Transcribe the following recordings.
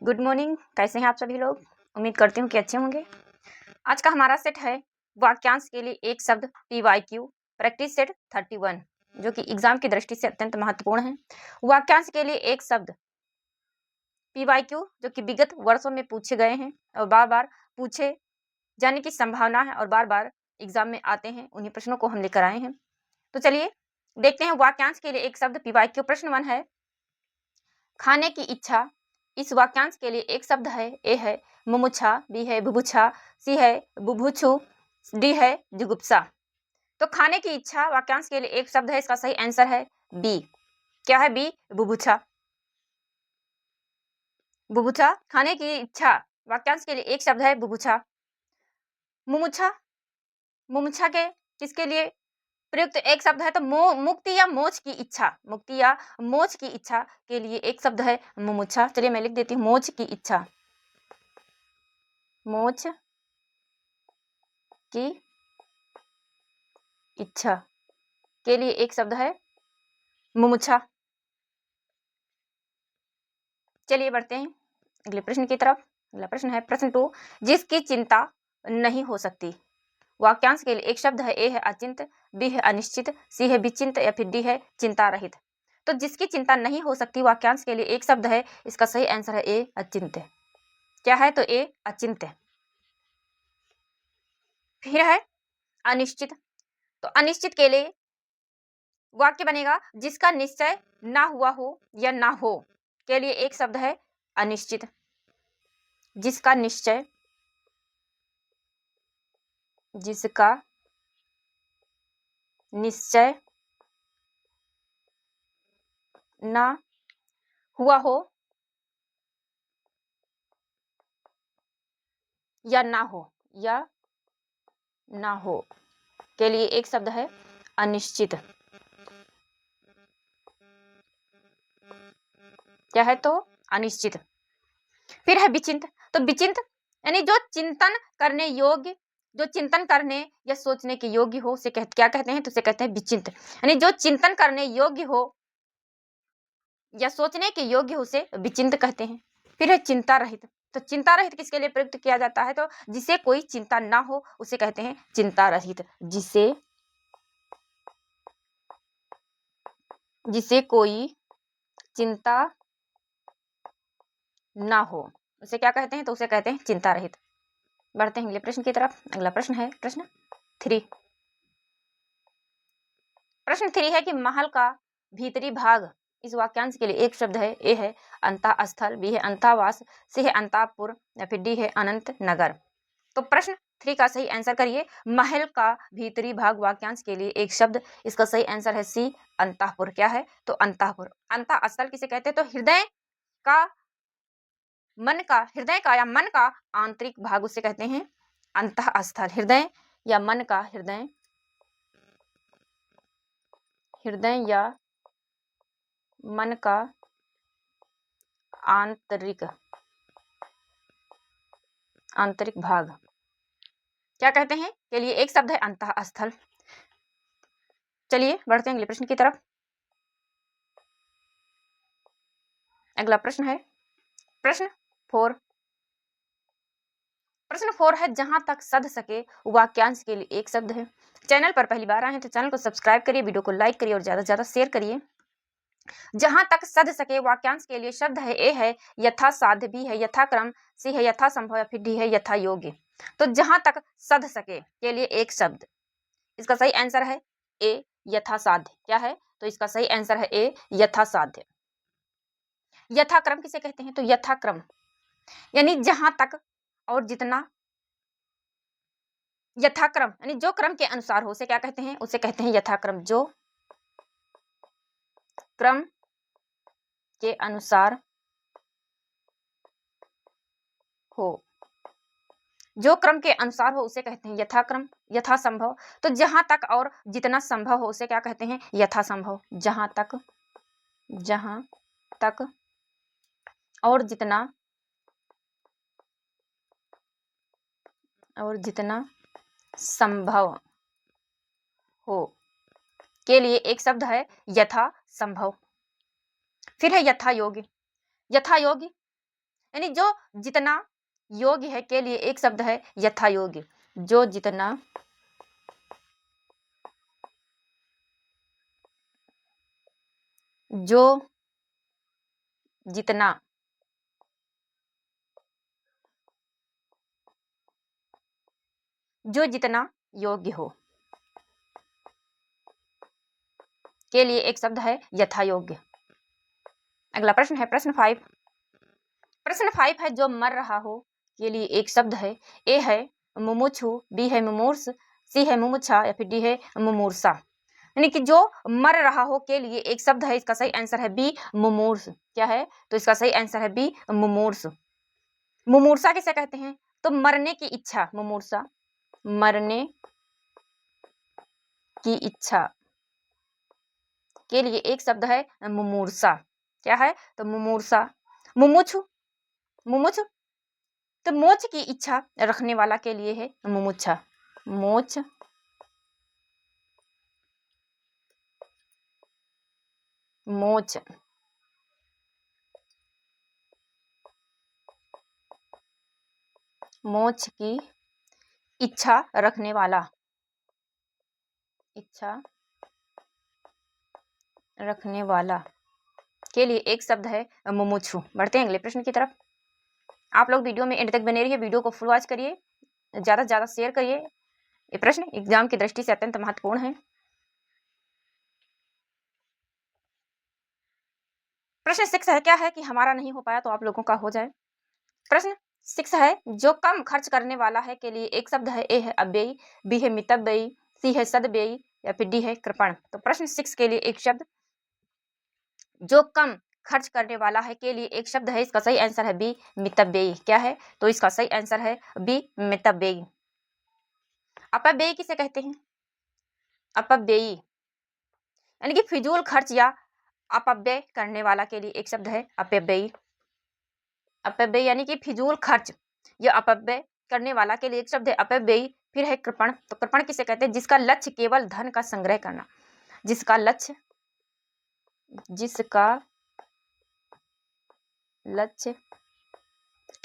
Good morning. कैसे हैं आप सभी लोग? उम्मीद करती हूँ कि अच्छे होंगे। आज का हमारा सेट है वाक्यांश के लिए एक शब्द PYQ प्रैक्टिस सेट 31, जो कि एग्जाम की दृष्टि से अत्यंत महत्वपूर्ण है। वाक्यांश के लिए एक शब्द PYQ जो कि विगत वर्षों में पूछे गए हैं और बार बार पूछे जाने की संभावना है और बार बार एग्जाम में आते हैं, उन्हीं प्रश्नों को हम लेकर आए हैं। तो चलिए देखते हैं वाक्यांश के लिए एक शब्द PYQ। प्रश्न 1 है खाने की इच्छा। इस वाक्यांश के लिए एक शब्द है। ए है मुमुक्षा, बी है बुभुक्षा, सी है बुभुक्षु, डी है जुगुप्सा। तो खाने की इच्छा वाक्यांश के लिए एक शब्द है, इसका सही आंसर है बी। क्या है? बी, बुभुक्षा। बुभुक्षा खाने की इच्छा वाक्यांश के लिए एक शब्द है बुभुक्षा। मुमुक्षा, मुमुक्षा के किसके लिए प्रयुक्त एक शब्द है? तो मुक्ति या मोक्ष की इच्छा, मुक्ति या मोक्ष की इच्छा के लिए एक शब्द है मुमुक्षा। चलिए मैं लिख देती हूँ मोक्ष की इच्छा, मोक्ष की इच्छा के लिए एक शब्द है मुमुक्षा। चलिए बढ़ते हैं अगले प्रश्न की तरफ। अगला प्रश्न है प्रश्न 2, जिसकी चिंता नहीं हो सकती। वाक्यांश के लिए एक शब्द है। ए है अचिंत, बी है अनिश्चित, सी है विचिंत या फिर डी है चिंता रहित। तो जिसकी चिंता नहीं हो सकती वाक्यांश के लिए एक शब्द है, इसका सही आंसर है ए अचिंत्य। क्या है? तो ए अचिंत्य। फिर है अनिश्चित। तो अनिश्चित के लिए वाक्य बनेगा जिसका निश्चय ना हुआ हो या ना हो के लिए एक शब्द है अनिश्चित। जिसका निश्चय, जिसका निश्चय ना हुआ हो या ना हो, या ना हो के लिए एक शब्द है अनिश्चित। क्या है? तो अनिश्चित। फिर है विचिंत। तो विचिंत यानी जो चिंतन करने योग्य, जो चिंतन करने या सोचने के योग्य हो उसे क्या कहते हैं? तो उसे कहते हैं विचिंत। यानी जो चिंतन करने योग्य हो या सोचने के योग्य हो उसे विचिंत कहते हैं। फिर है चिंता रहित। तो चिंता रहित किसके लिए प्रयुक्त किया जाता है? तो जिसे कोई चिंता ना हो उसे कहते हैं चिंता रहित। जिसे कोई चिंता ना हो उसे क्या कहते हैं? तो उसे कहते हैं चिंता रहित। बढ़ते हैं अगले प्रश्न की तरफ। अगला प्रश्न है प्रश्न 3। प्रश्न 3 है कि महल का भीतरी भाग। इस वाक्यांश के लिए एक शब्द है। ए है अंतःस्थल, बी है अंतःवास, सी है अंतापुर या फिर डी है अनंत नगर। तो प्रश्न 3 का सही आंसर करिए। महल का भीतरी भाग वाक्यांश के लिए एक शब्द, इसका सही आंसर है सी अंतःपुर। क्या है? तो अंतःपुर। अंतःस्थल किसे कहते हैं? तो हृदय का, मन का, हृदय का या मन का आंतरिक भाग उसे कहते हैं अंतःस्थल। हृदय या मन का, हृदय या मन का आंतरिक भाग क्या कहते हैं? के लिए एक शब्द है अंतःस्थल। चलिए बढ़ते हैं अगले प्रश्न की तरफ। अगला प्रश्न है प्रश्न 4। प्रश्न 4 है जहां तक सध सके वाक्यांश के लिए एक शब्द है। चैनल पर पहली बार आए हैं तो चैनल को सब्सक्राइब करिए, वीडियो को लाइक करिए और ज्यादा से ज्यादा शेयर करिए। जहां तक सध सके वाक्यांश के लिए शब्द है। ए है यथा साध्य, बी है यथाक्रम, सी है यथा संभव या फिर डी है यथा योग्य। तो जहां तक सध सके के लिए एक शब्द, इसका सही आंसर है ए यथा साध्य। क्या है? तो इसका सही आंसर है ए यथा साध्य। यथाक्रम किसे कहते हैं? तो यथाक्रम यानी जहां तक और जितना, यथाक्रम यानी जो क्रम के अनुसार हो उसे क्या कहते हैं? उसे कहते हैं यथाक्रम। जो क्रम के अनुसार हो, जो क्रम के अनुसार हो उसे कहते हैं यथाक्रम। यथा संभव, तो जहां तक और जितना संभव हो उसे क्या कहते हैं? यथा संभव। जहां तक और जितना संभव हो के लिए एक शब्द है यथा संभव। फिर है यथा योग्य। यथा योग्य यानी जो जितना योग्य है के लिए एक शब्द है यथा योग्य। जो जितना जो जितना जो जितना योग्य हो के लिए एक शब्द है यथा योग्य। अगला प्रश्न है प्रश्न 5। प्रश्न 5 है जो मर रहा हो के लिए एक शब्द है। ए है मुमुक्षु, बी है मुमूर्ष, सी है मुमुक्षा या फिर डी है मुमूर्षा। यानी कि जो मर रहा हो के लिए एक शब्द है, इसका सही आंसर है बी मुमूर्ष। क्या है? तो इसका सही आंसर है बी मुमूर्ष। मुमूर्षा किसे कहते हैं? तो मरने की इच्छा, मुमूर्षा मरने की इच्छा के लिए एक शब्द है मुमूर्षा। क्या है? तो मुमूर्षा। मुमुक्षु, मुमुक्षु तो मोक्ष की इच्छा रखने वाला के लिए है मुमुक्षा। मोक्ष मोक्ष मोक्ष की इच्छा रखने वाला, इच्छा रखने वाला के लिए एक शब्द है मुमुक्षु। बढ़ते हैं अगले प्रश्न की तरफ। आप लोग वीडियो में एंड तक बने रहिए, वीडियो को फुल वॉच करिए, ज़्यादा से ज़्यादा शेयर करिए। ये प्रश्न एग्जाम की दृष्टि से अत्यंत महत्वपूर्ण है। प्रश्न 6 है, क्या है कि हमारा नहीं हो पाया तो आप लोगों का हो जाए। प्रश्न 6 है जो कम खर्च करने वाला है के लिए एक शब्द है। ए है अव्ययी, बी है मितव्ययी, सी है सदव्ययी या फिर डी है कृपण। तो प्रश्न 6 के लिए एक शब्द जो कम खर्च करने वाला है के लिए एक शब्द है, इसका सही आंसर है बी मितव्ययी। क्या है? तो इसका सही आंसर है बी मितव्ययी। अपव्ययी किसे कहते हैं? अपव्ययी यानी कि फिजूल खर्च या अपव्यय करने वाला के लिए एक शब्द है अपव्ययी। अपव्यय यानी कि फिजूल खर्च या अपव्यय करने वाला के लिए एक शब्द है अपव्ययी। फिर है कृपण। तो कृपण किसे कहते हैं? जिसका लक्ष्य केवल धन का संग्रह करना, जिसका लक्ष्य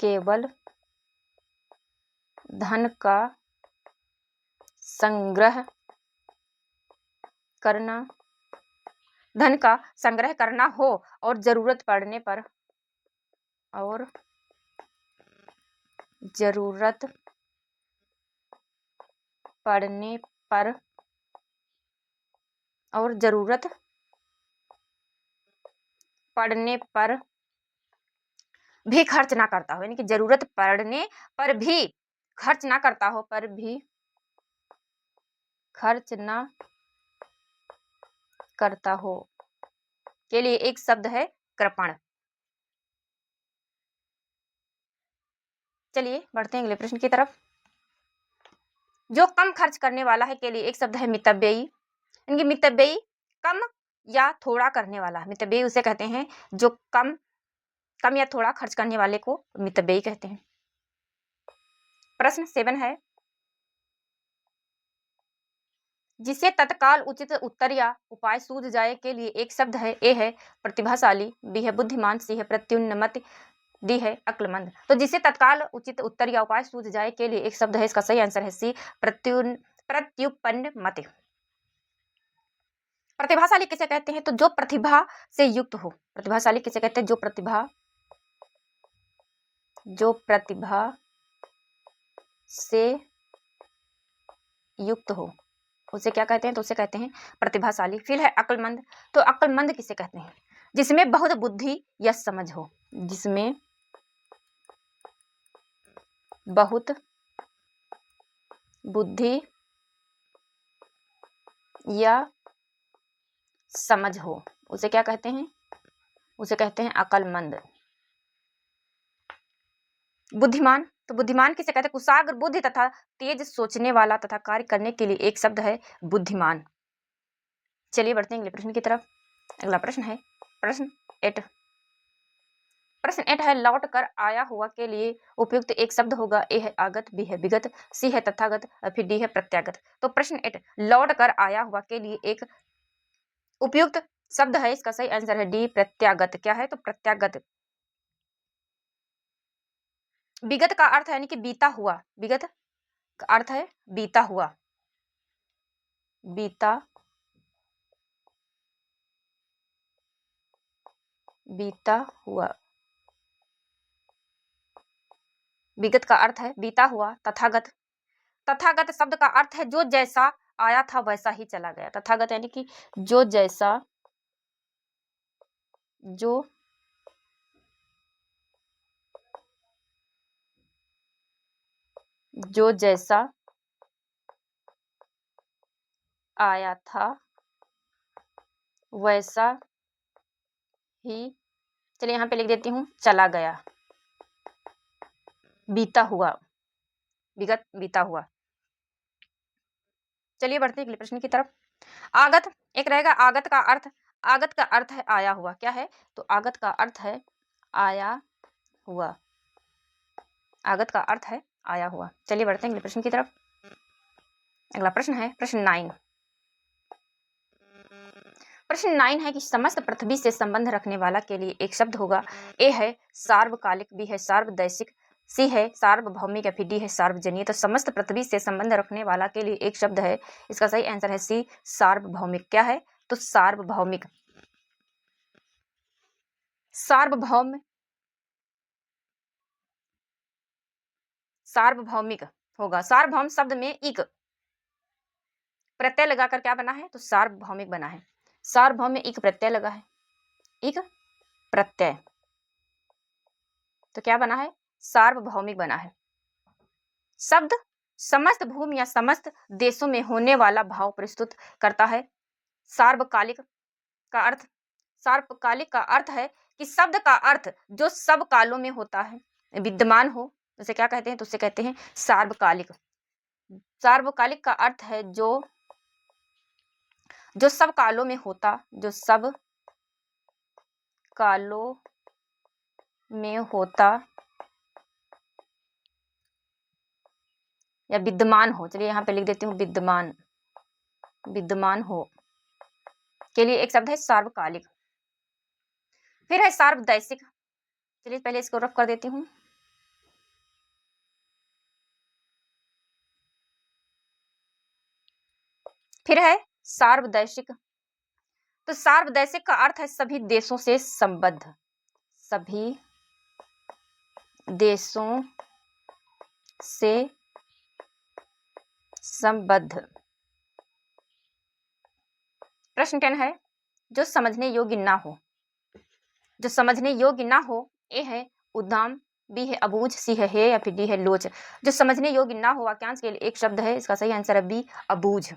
केवल धन का संग्रह करना, धन का संग्रह करना हो और जरूरत पड़ने पर भी खर्च ना करता हो, यानी कि जरूरत पड़ने पर भी खर्च ना करता हो, पर भी खर्च ना करता हो के लिए एक शब्द है कृपण। चलिए बढ़ते हैं अगले प्रश्न की तरफ। जो कम खर्च करने वाला है के लिए एक शब्द है मितव्ययी। यानी मितव्ययी कम या थोड़ा करने वाला, मितव्ययी उसे कहते हैं जो कम या थोड़ा खर्च करने वाले को मितव्ययी कहते हैं। प्रश्न 7 है जिसे तत्काल उचित उत्तर या उपाय सूझ जाए के लिए एक शब्द है। ए है प्रतिभाशाली, बी है बुद्धिमान, सी है प्रत्युन्नत, डी है अक्लमंद। तो जिसे तत्काल उचित उत्तर या उपाय सूझ जाए के लिए एक शब्द है, इसका सही आंसर है सी प्रत्युपन्नमत। प्रतिभाशाली किसे कहते हैं? तो जो प्रतिभा से युक्त हो। प्रतिभाशाली किसे कहते हैं? जो प्रतिभा से युक्त हो उसे क्या कहते हैं? तो उसे कहते हैं प्रतिभाशाली। फिर है अक्लमंद। तो अक्लमंद किसे कहते हैं? जिसमें बहुत बुद्धि या समझ हो, जिसमें बहुत बुद्धि या समझ हो, उसे क्या कहते हैं? उसे कहते हैं अक्लमंद। बुद्धिमान, तो बुद्धिमान किसे कहते हैं? कुशाग्र बुद्धि तथा तेज सोचने वाला तथा कार्य करने के लिए एक शब्द है बुद्धिमान। चलिए बढ़ते हैं अगले प्रश्न की तरफ। अगला प्रश्न है प्रश्न 8। प्रश्न 8 है लौट कर आया हुआ के लिए उपयुक्त एक शब्द होगा। ए है आगत, बी है विगत, सी है तथागत और फिर डी है प्रत्यागत। तो प्रश्न 8 लौट कर आया हुआ के लिए एक उपयुक्त शब्द है, इसका सही आंसर है डी प्रत्यागत। क्या है? तो प्रत्यागत। विगत का अर्थ है यानी कि बीता हुआ, विगत का अर्थ है बीता हुआ, बीता बीता हुआ, विगत का अर्थ है बीता हुआ। तथागत, तथागत शब्द का अर्थ है जो जैसा आया था वैसा ही चला गया। तथागत यानी कि जो जैसा, जो जो जैसा आया था वैसा ही, चलिए यहाँ पे लिख देती हूँ चला गया, बीता हुआ, विगत बीता हुआ। चलिए बढ़ते हैं अगले प्रश्न की तरफ। आगत, एक रहेगा आगत का अर्थ, आगत का अर्थ है आया हुआ, क्या है तो आगत का अर्थ है आया हुआ, आगत का अर्थ है आया हुआ। चलिए बढ़ते हैं अगले प्रश्न की तरफ। अगला प्रश्न है प्रश्न 9। प्रश्न 9 है कि समस्त पृथ्वी से संबंध रखने वाला के लिए एक शब्द होगा। ए है सार्वकालिक, बी है सार्वदैशिक, सी है सार्वभौमिक, या फिर डी है सार्वजनीय। तो समस्त पृथ्वी से संबंध रखने वाला के लिए एक शब्द है, इसका सही आंसर है सी सार्वभौमिक। क्या है तो सार्वभौमिक, सार्वभौम, सार्वभौमिक होगा। सार्वभौम शब्द में इक प्रत्यय लगाकर क्या बना है तो सार्वभौमिक बना है। सार्वभौम में इक प्रत्यय लगा है, इक प्रत्यय, तो क्या बना है सार्वभौमिक बना है। शब्द समस्त भूमि या समस्त देशों में होने वाला भाव प्रस्तुत करता है। सार्वकालिक का अर्थ, सार्वकालिक का अर्थ है कि शब्द का अर्थ जो सब कालों में होता है, विद्यमान हो, उसे क्या कहते हैं तो उसे कहते हैं सार्वकालिक। सार्वकालिक का अर्थ है जो सब कालों में होता, जो सब कालों में होता या विद्यमान हो। चलिए यहाँ पे लिख देती हूँ विद्यमान, विद्यमान हो के लिए एक शब्द है सार्वकालिक। फिर है सार्वदैशिक, चलिए पहले इसको रफ कर देती हूँ। फिर है सार्वदैशिक, तो सार्वदैशिक का अर्थ है सभी देशों से संबद्ध, सभी देशों से संबद्ध। प्रश्न 10 है जो समझने योग्य ना हो, जो समझने योग्य ना हो। ए है उद्दाम, बी है अबूझ, सी है या फिर डी है लोच। जो समझने योग्य ना हो वाक्यांश के लिए एक शब्द है, इसका सही आंसर है बी अबूझ।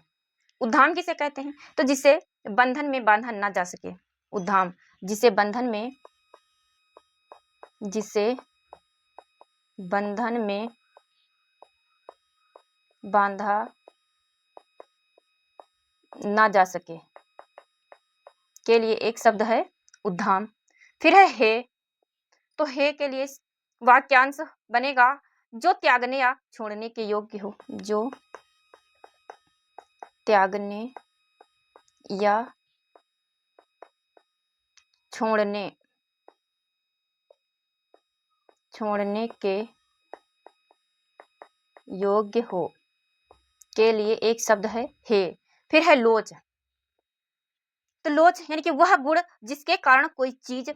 उद्दाम किसे कहते हैं तो जिसे बंधन में बांधा ना जा सके, उद्दाम जिसे बंधन में, जिसे बंधन में बांधा ना जा सके के लिए एक शब्द है उद्दाम। फिर है हे, तो हे के लिए वाक्यांश बनेगा जो त्यागने या छोड़ने के योग्य हो, जो त्यागने या छोड़ने, छोड़ने के योग्य हो के लिए एक शब्द है हे। फिर है लोच, तो लोच यानी कि वह गुण जिसके कारण कोई चीज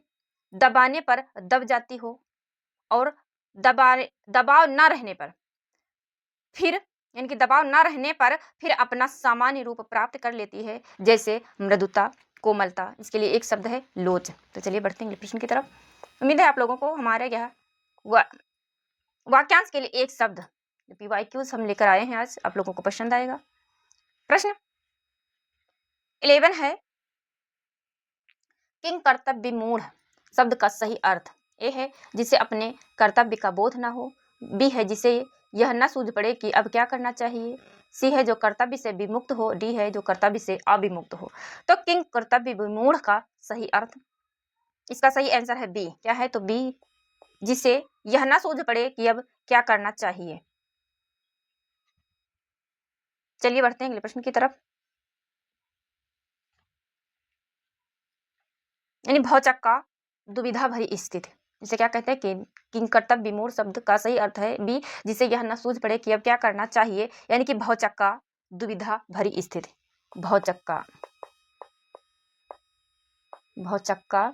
दबाने पर दब जाती हो और दबाव ना रहने पर फिर, यानी कि दबाव ना रहने पर फिर अपना सामान्य रूप प्राप्त कर लेती है, जैसे मृदुता, कोमलता। इसके लिए एक शब्द है लोच। तो चलिए बढ़ते हैं प्रश्न की तरफ। उम्मीद है आप लोगों को हमारे यह वाक्यांश के लिए एक शब्द PYQs हम लेकर आए हैं आज, आप लोगों को पसंद आएगा। प्रश्न 11 है किंग कर्तव्य मूढ़ शब्द का सही अर्थ। ए है जिसे अपने कर्तव्य का बोध ना हो, बी है जिसे यह न सूझ पड़े कि अब क्या करना चाहिए, सी है जो कर्तव्य से विमुक्त हो, डी है जो कर्तव्य से अविमुक्त हो। तो किंग कर्तव्य विमूढ़ का सही अर्थ, इसका सही आंसर है बी। क्या है तो बी जिसे यह ना सूझ पड़े कि अब क्या करना चाहिए। चलिए बढ़ते हैं अगले प्रश्न की तरफ। यानी भौचक्का दुविधा भरी स्थिति, इसे क्या कहते हैं कि किंकर्तव्य विमूढ़ शब्द का सही अर्थ है बी, जिसे यह न सूझ पड़े कि अब क्या करना चाहिए, यानी कि भौचक्का दुविधा भरी स्थिति। भौचक्का भौचक्का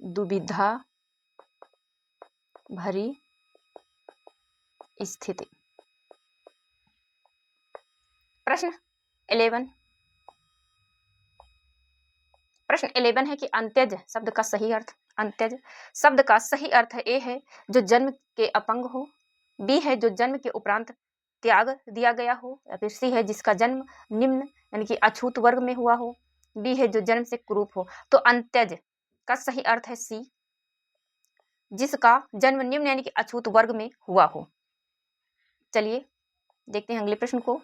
दुविधा भरी स्थिति। प्रश्न 11 है कि अंत्यज शब्द का सही अर्थ। अंत्यज शब्द का सही अर्थ ए है जो जन्म के अपंग हो, बी है जो जन्म के उपरांत त्याग दिया गया हो, या फिर सी है जिसका जन्म निम्न यानी कि अछूत वर्ग में हुआ हो, डी है जो जन्म से कुरूप हो। तो अंत्यज का सही अर्थ है सी, जिसका जन्म निम्न यानी कि अछूत वर्ग में हुआ हो। चलिए देखते हैं अगले प्रश्न को।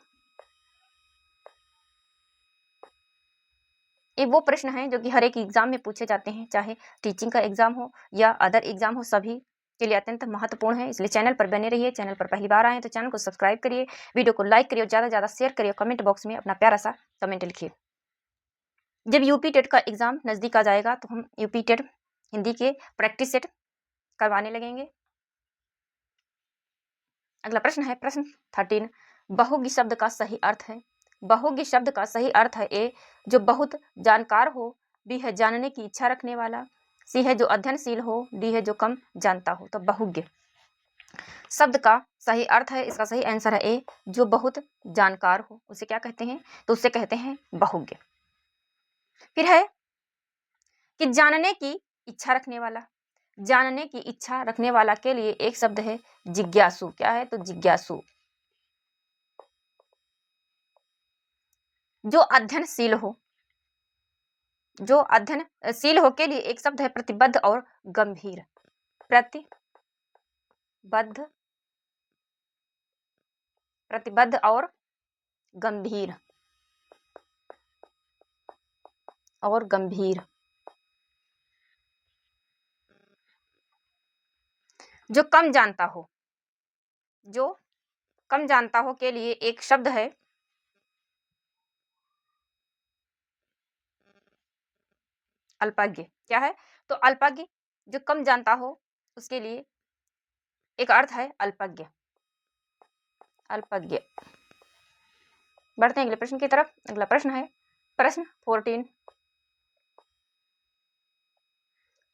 ये वो प्रश्न हैं जो कि हर एक एग्जाम में पूछे जाते हैं, चाहे टीचिंग का एग्जाम हो या अदर एग्जाम हो, सभी के लिए अत्यंत महत्वपूर्ण है। इसलिए चैनल पर बने रहिए। चैनल पर पहली बार आए तो चैनल को सब्सक्राइब करिए, वीडियो को लाइक करिए और ज़्यादा से ज़्यादा शेयर करिए। कमेंट बॉक्स में अपना प्यारा सा कमेंट लिखिए। जब यूपी टेट का एग्जाम नज़दीक आ जाएगा तो हम यूपी टेट हिंदी के प्रैक्टिस सेट करवाने लगेंगे। अगला प्रश्न है प्रश्न 13। बहुज्ञ शब्द का सही अर्थ है। बहुज्ञ शब्द का सही अर्थ है ए, जो बहुत जानकार हो, बी है जानने की इच्छा रखने वाला, सी है जो अध्ययनशील हो, डी है जो कम जानता हो। तो बहुज्ञ शब्द का सही अर्थ है, इसका सही आंसर है ए, जो बहुत जानकार हो, उसे क्या कहते हैं, तो उसे कहते हैं बहुज्ञ। फिर है कि जानने की इच्छा रखने वाला। जानने की इच्छा रखने वाला के लिए एक शब्द है जिज्ञासु। क्या है, तो जिज्ञासु। जो अध्ययनशील हो, जो अध्ययनशील हो के लिए एक शब्द है प्रतिबद्ध और गंभीर। प्रतिबद्ध और गंभीर जो कम जानता हो, जो कम जानता हो के लिए एक शब्द है अल्पज्ञ। क्या है, तो अल्पज्ञ जो कम जानता हो उसके लिए एक अर्थ है अल्पज्ञ। अल्पज्ञ। बढ़ते हैं अगले प्रश्न की तरफ। अगला प्रश्न है प्रश्न 14।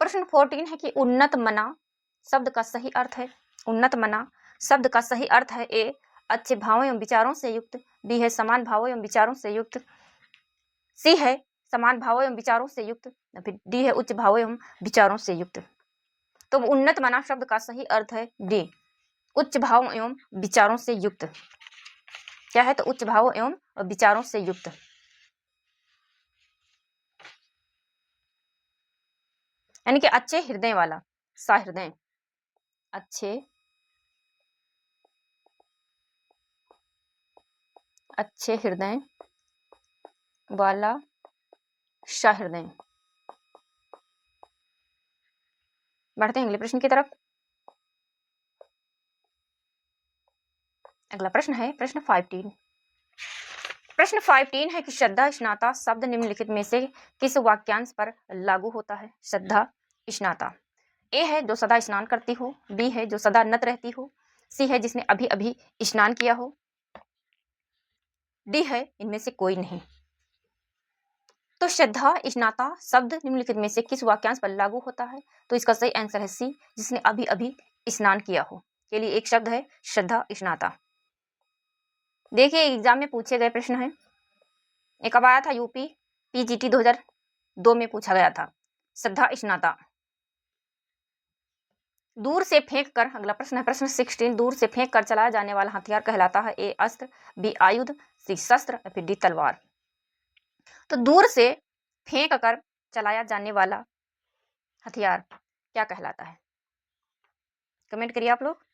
प्रश्न 14 है कि उन्नत मना शब्द का सही अर्थ है। उन्नत मना शब्द का सही अर्थ है ए, अच्छे भावों एवं विचारों से युक्त, बी है समान भावों एवं विचारों से युक्त, सी है समान भावों एवं विचारों से युक्त, फिर डी है उच्च भावों एवं विचारों से युक्त। तो उन्नत मना शब्द का सही अर्थ है डी, उच्च भावों एवं विचारों से युक्त। क्या है, तो उच्च भावों एवं विचारों से युक्त। यानी कि अच्छे हृदय वाला, सहृदय, अच्छे हृदय वाला सहृदय। बढ़ते हैं अगले प्रश्न की तरफ। अगला प्रश्न है प्रश्न 15। प्रश्न 15 है कि श्रद्धा स्नाता शब्द निम्नलिखित में से किस वाक्यांश पर लागू होता है। श्रद्धा स्नाता ए है जो सदा स्नान करती हो, बी है जो सदा नत रहती हो, सी है जिसने अभी अभी स्नान किया हो, डी है इनमें से कोई नहीं। तो श्रद्धा स्नाता शब्द निम्नलिखित में से किस वाक्यांश पर लागू होता है, तो इसका सही आंसर है सी, जिसने अभी अभी स्नान किया हो के लिए एक शब्द है श्रद्धा स्नाता। देखिए एग्जाम में पूछे गए प्रश्न है। एक अब आया था यूपी पीजीटी 2002 में पूछा गया था श्रद्धा स्नाता। दूर से फेंक कर, अगला प्रश्न है प्रश्न 16, दूर से फेंक कर चलाया जाने वाला हथियार कहलाता है ए अस्त्र, बी आयुध, सी शस्त्र, फिर डी तलवार। तो दूर से फेंक कर चलाया जाने वाला हथियार क्या कहलाता है, कमेंट करिए आप लोग।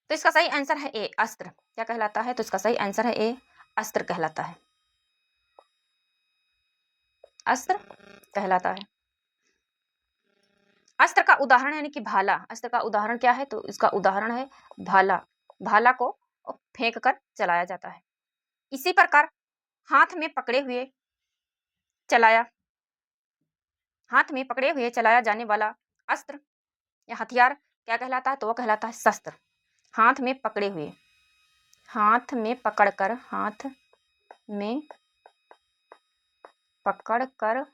तो इसका सही आंसर है ए अस्त्र। क्या कहलाता है, तो इसका सही आंसर है ए अस्त्र कहलाता है। अस्त्र कहलाता है। अस्त्र का उदाहरण यानी कि भाला। अस्त्र का उदाहरण क्या है, तो इसका उदाहरण है भाला। भाला को फेंक कर चलाया जाता है। इसी प्रकार हाथ में पकड़े हुए चलाया हाथ में पकड़े हुए चलाया जाने वाला अस्त्र या हथियार क्या कहलाता है? तो वह कहलाता है शस्त्र। हाथ में पकड़े हुए, हाथ में पकड़कर, हाथ में पकड़कर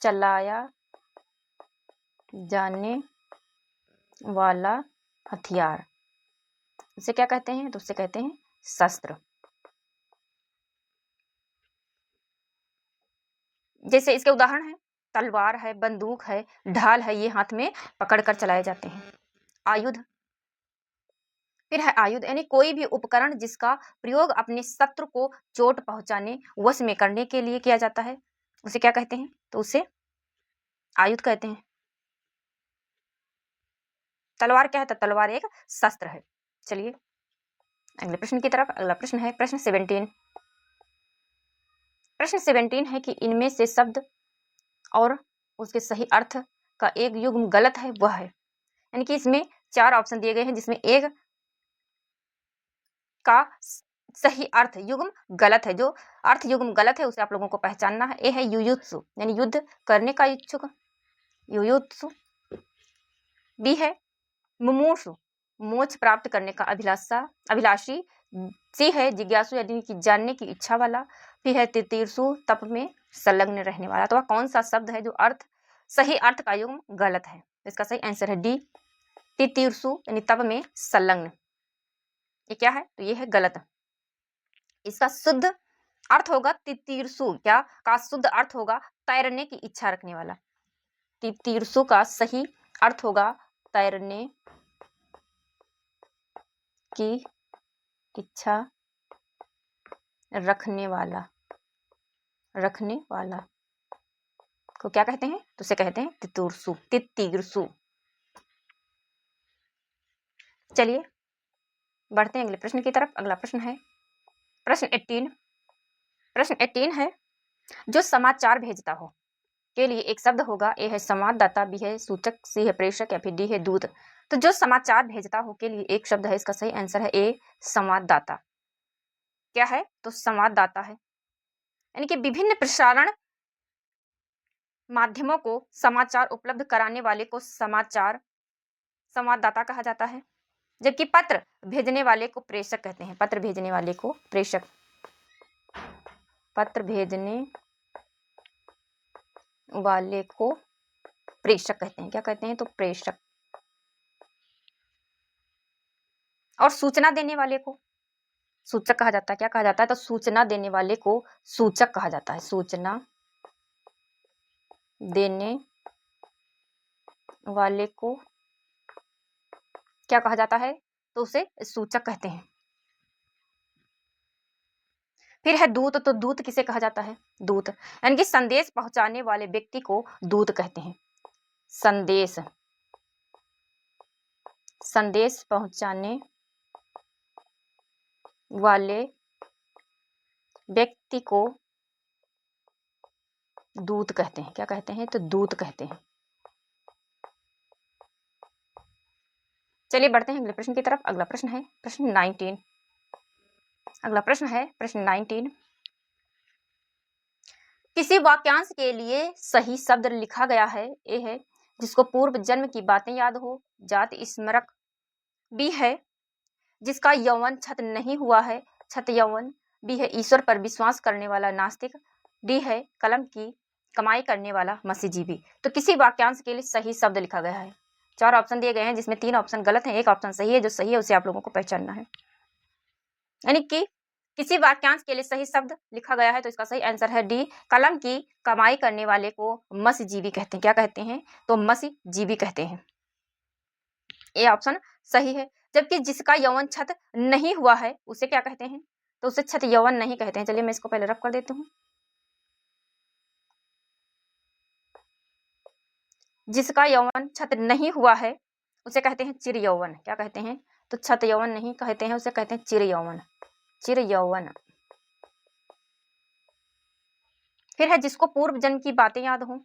चलाया जाने वाला हथियार, उसे क्या कहते हैं? तो उसे कहते हैं शस्त्र। जैसे इसके उदाहरण है, तलवार है, बंदूक है, ढाल है, ये हाथ में पकड़कर चलाए जाते हैं। आयुध, फिर है आयुध यानी कोई भी उपकरण जिसका प्रयोग अपने शत्रु को चोट पहुंचाने, वश में करने के लिए किया जाता है, उसे क्या कहते हैं? तो उसे आयुध कहते हैं। तलवार क्या है? तो तलवार एक शस्त्र है। चलिए अगले प्रश्न की तरफ। अगला प्रश्न है प्रश्न 17। प्रश्न 17 है कि इनमें से शब्द और उसके सही अर्थ का एक युग्म गलत है, वह है। यानी कि इसमें 4 ऑप्शन दिए गए हैं जिसमें एक का सही अर्थ युग्म गलत है। जो अर्थ युग्म गलत है उसे आप लोगों को पहचानना है। ए है युयुत्सु यानी युद्ध करने का इच्छुक, युयुत्सु। बी है मुमुक्षु, मोक्ष प्राप्त करने का अभिलाषी। सी है जिज्ञासु यानी कि जानने की इच्छा वाला। फिर है तितीर्षु, तप में संलग्न रहने वाला। तो वह कौन सा शब्द है जो अर्थ सही अर्थ का युग्म गलत है? इसका सही आंसर है डी, तितीर्षु यानी तप में संलग्न। ये क्या है? तो ये है गलत। इसका शुद्ध अर्थ होगा तितीर्षु, क्या का शुद्ध अर्थ होगा तैरने की इच्छा रखने वाला। तितीर्षु का सही अर्थ होगा तैरने की इच्छा रखने वाला, रखने वाला को क्या कहते हैं? तो उसे कहते हैं तितीर्षु, तितीर्षु। चलिए बढ़ते हैं अगले प्रश्न की तरफ। अगला प्रश्न है प्रश्न 18। प्रश्न 18 है जो समाचार भेजता हो के लिए एक शब्द होगा। ए है संवाददाता, बी है सूचक, सी है प्रेषक या फिर डी है दूत। तो जो समाचार भेजता हो के लिए एक शब्द है, इसका सही आंसर है ए संवाददाता। क्या है? तो संवाददाता है। यानी कि विभिन्न प्रसारण माध्यमों को समाचार उपलब्ध कराने वाले को संवाददाता कहा जाता है। जबकि पत्र भेजने वाले को प्रेषक कहते हैं। पत्र भेजने वाले को प्रेषक, पत्र भेजने वाले को प्रेषक कहते हैं। क्या कहते हैं? तो प्रेषक। और सूचना देने वाले को सूचक कहा जाता है। क्या कहा जाता है? तो सूचना देने वाले को सूचक कहा जाता है। सूचना देने वाले को क्या कहा जाता है? तो उसे सूचक कहते हैं। फिर है दूत। तो दूत किसे कहा जाता है? दूत यानी कि संदेश पहुंचाने वाले व्यक्ति को दूत कहते हैं। संदेश, संदेश पहुंचाने वाले व्यक्ति को दूत कहते हैं। क्या कहते हैं? तो दूत कहते हैं। चलिए बढ़ते हैं अगले प्रश्न की तरफ। अगला प्रश्न है प्रश्न 19। अगला प्रश्न है प्रश्न 19। किसी वाक्यांश के लिए सही शब्द लिखा गया है। ए है जिसको पूर्व जन्म की बातें याद हो, जात स्मरक। बी है जिसका यौवन छत नहीं हुआ है, छत यौवन। बी है ईश्वर पर विश्वास करने वाला नास्तिक। डी है कलम की कमाई करने वाला मसीहजीवी। तो किसी वाक्यांश के लिए सही शब्द लिखा गया है। 4 ऑप्शन दिए गए हैं जिसमें 3 ऑप्शन गलत हैं, एक ऑप्शन सही है। जो सही है उसे आप लोगों को पहचानना है। यानी कि किसी वाक्यांश के लिए सही शब्द लिखा गया है तो इसका सही आंसर है डी, कलम की कमाई करने वाले को मसीहजीवी कहते हैं। क्या कहते हैं? तो मसीहजीवी कहते हैं। ये ऑप्शन सही है। जबकि जिसका यौवन छत नहीं हुआ है उसे क्या कहते हैं? तो उसे छत यौवन नहीं कहते हैं। चलिए मैं इसको पहले रफ कर देती हूँ। जिसका यौवन छत नहीं हुआ है उसे कहते हैं चिर यौवन। क्या कहते हैं? तो छत यौवन नहीं कहते हैं, उसे कहते हैं चिर यौवन, चिर यौवन। फिर है जिसको पूर्व जन्म की बातें याद हों।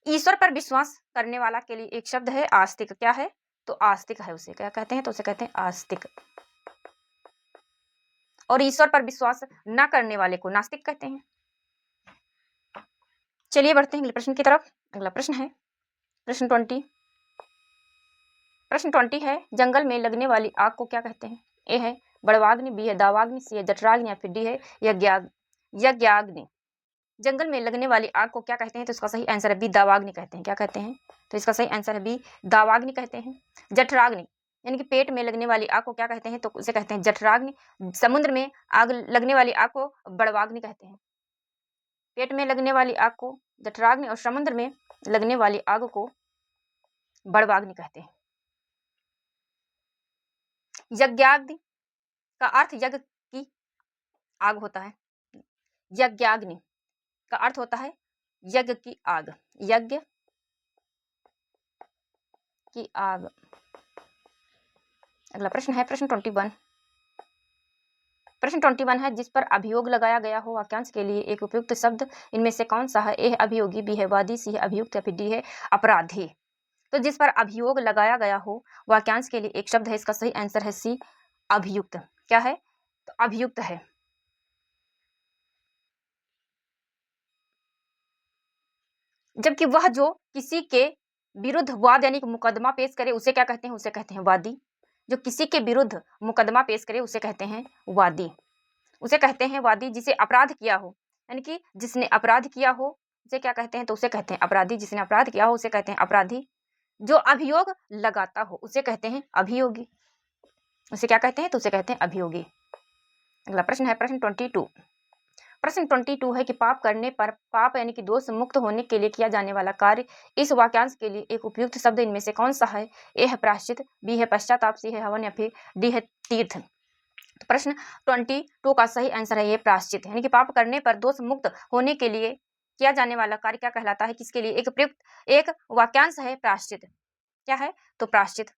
ईश्वर पर विश्वास करने वाला के लिए एक शब्द है आस्तिक। क्या है? तो आस्तिक है। उसे क्या कहते हैं? तो उसे कहते हैं आस्तिक। और ईश्वर पर विश्वास न करने वाले को नास्तिक कहते हैं। चलिए बढ़ते हैं अगले प्रश्न की तरफ। अगला प्रश्न है प्रश्न 20। प्रश्न 20 है, जंगल में लगने वाली आग को क्या कहते हैं? ए है बड़वाग्नि, बी है दावाग्नि, सी है जठराग्नि या फिर डी है यज्ञाग्नि। जंगल में लगने वाली आग को क्या कहते हैं? तो इसका सही आंसर है बी, दावाग्नि कहते हैं। क्या कहते हैं? तो इसका सही आंसर है बी, दावाग्नि कहते हैं। जठराग्नि यानी कि पेट में लगने वाली आग को क्या कहते हैं? तो उसे कहते हैं जठराग्नि। समुद्र में आग लगने वाली आग को बड़वाग्नि कहते हैं। पेट में लगने वाली आग को जठराग्नि और समुद्र में लगने वाली आग को बड़वाग्नि कहते हैं। यज्ञाग्नि का अर्थ यज्ञ की आग होता है। यज्ञाग्नि का अर्थ होता है यज्ञ की आग, यज्ञ की आग। अगला प्रश्न है प्रश्न 21। प्रश्न 21 है, जिस पर अभियोग लगाया गया हो वाक्यांश के लिए एक उपयुक्त शब्द इनमें से कौन सा है? ए है अभियोगी, बी है वादी, सी है अभियुक्त या फिर डी है अपराधी। तो जिस पर अभियोग लगाया गया हो वाक्यांश के लिए एक शब्द है, इसका सही आंसर है सी, अभियुक्त। क्या है? तो अभियुक्त है। जबकि वह जो किसी के विरुद्ध वाद यानी कि मुकदमा पेश करे उसे क्या कहते हैं? उसे कहते हैं वादी। जो किसी के विरुद्ध मुकदमा पेश करे उसे कहते हैं वादी। उसे कहते हैं वादी। जिसे अपराध किया हो यानी कि जिसने अपराध किया हो उसे क्या कहते हैं? तो उसे कहते हैं अपराधी। जिसने अपराध किया हो उसे कहते हैं अपराधी। जो अभियोग लगाता हो उसे कहते हैं अभियोगी। उसे क्या कहते हैं? तो उसे कहते हैं अभियोगी। अगला प्रश्न है प्रश्न 22। प्रश्न 22 है कि पाप करने पर, पाप यानी कि दोष मुक्त होने के लिए किया जाने वाला कार्य इस वाक्यांश के लिए एक उपयुक्त शब्द इनमें से कौन सा है? ए है प्रायश्चित, बी है पश्चाताप, सी है हवन या फिर डी है तीर्थ। तो प्रश्न 22 का सही आंसर है ये प्रायश्चित। यानी कि पाप करने पर दोष मुक्त होने के लिए किया जाने वाला कार्य क्या कहलाता है? किसके लिए एक प्रयुक्त एक वाक्यांश है प्रायश्चित। क्या है? तो प्रायश्चित।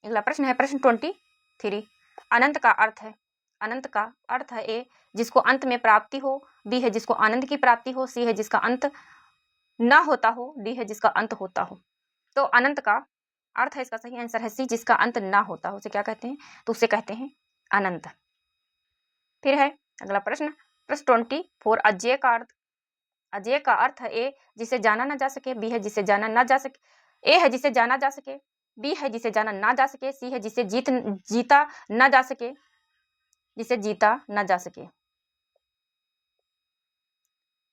अगला प्रश्न है प्रश्न 23। अनंत का अर्थ है, अनंत का अर्थ है ए जिसको अंत में प्राप्ति हो, बी है जिसको आनंद की प्राप्ति हो, सी है जिसका अंत ना होता हो, डी है जिसका अंत होता हो। तो अनंत का अर्थ है, इसका सही आंसर है सी, जिसका अंत ना होता हो उसे क्या कहते हैं? तो उसे कहते हैं अनंत। फिर है अगला प्रश्न प्रश्न 24। अजेय का अर्थ, अजेय का अर्थ है ए जिसे जाना ना जा सके, बी है जिसे जाना ना जा सके, ए है जिसे जाना जा सके, बी है जिसे जाना ना जा सके, सी है जिसे जीता ना जा सके, जिसे जीता ना जा सके,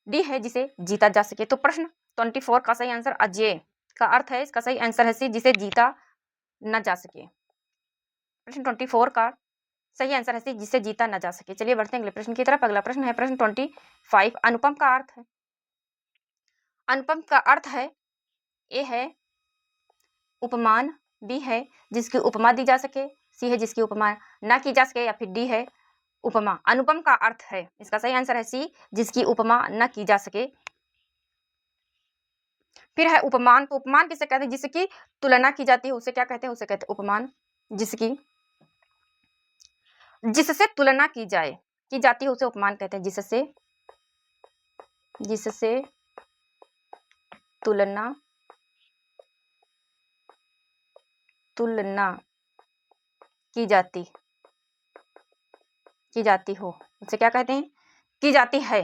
डी है जिसे जीता जा सके। तो प्रश्न 24 का सही आंसर अजेय का अर्थ है, इसका सही आंसर है सी, जिसे जीता न जा सके। प्रश्न 24 का सही आंसर है सी, जिसे जीता न जा सके। चलिए बढ़ते हैं अगले प्रश्न की तरफ। अगला प्रश्न है प्रश्न 25। अनुपम का अर्थ है, अनुपम का अर्थ है ए है उपमान, बी है जिसकी उपमा दी जा सके, सी है जिसकी उपमा ना की जा सके या फिर डी है उपमा। अनुपम का अर्थ है, इसका सही आंसर है सी, जिसकी उपमा न की जा सके। फिर है उपमान। तो उपमान किसे कहते हैं? जिसकी तुलना की जाती है उसे क्या कहते हैं? उसे कहते हैं उपमान। जिसकी जिससे तुलना की जाती है उसे उपमान कहते हैं। जिससे तुलना की जाती हो उसे क्या कहते हैं? की जाती है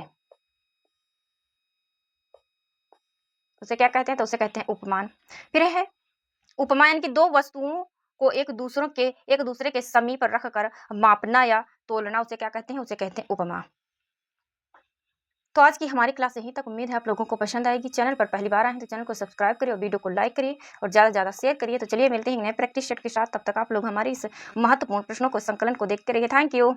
उसे क्या कहते हैं? तो उसे कहते हैं उपमान। फिर है उपमा यानी कि दो वस्तुओं को एक दूसरे के समीप रखकर मापना या तोलना उसे क्या कहते हैं? उसे कहते हैं उपमा। तो आज की हमारी क्लास यहीं तक। उम्मीद है आप लोगों को पसंद आएगी। चैनल पर पहली बार आए हैं तो चैनल को सब्सक्राइब करिए और वीडियो को लाइक करिए और ज़्यादा से ज़्यादा शेयर करिए। तो चलिए मिलते हैं नए प्रैक्टिस सेट के साथ। तब तक आप लोग हमारी इस महत्वपूर्ण प्रश्नों को संकलन को देखते रहिए। Thank you.